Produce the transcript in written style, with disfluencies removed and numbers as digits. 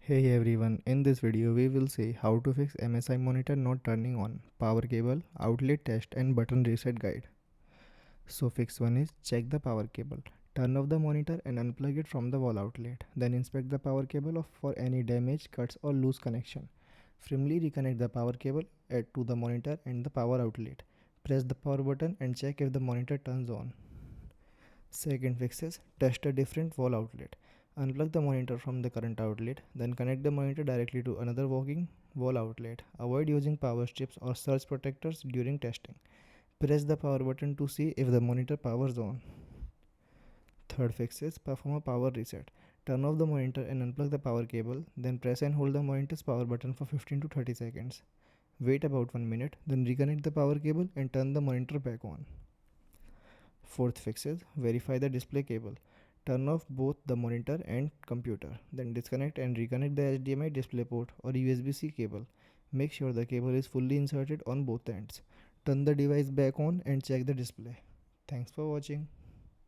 Hey everyone, in this video we will see how to fix MSI monitor not turning on, power cable, outlet test and button reset guide. So fix 1 is check the power cable. Turn off the monitor and unplug it from the wall outlet. Then inspect the power cable for any damage, cuts or loose connection. Firmly reconnect the power cable to the monitor and the power outlet. Press the power button and check if the monitor turns on. Second fix is test a different wall outlet. Unplug the monitor from the current outlet, then connect the monitor directly to another working wall outlet. Avoid using power strips or surge protectors during testing. Press the power button to see if the monitor powers on. Third fix is perform a power reset. Turn off the monitor and unplug the power cable, then press and hold the monitor's power button for 15 to 30 seconds. Wait about 1 minute, then reconnect the power cable and turn the monitor back on. Fourth fix is verify the display cable. Turn off both the monitor and computer. Then disconnect and reconnect the HDMI display port or USB-C cable. Make sure the cable is fully inserted on both ends. Turn the device back on and check the display. Thanks for watching.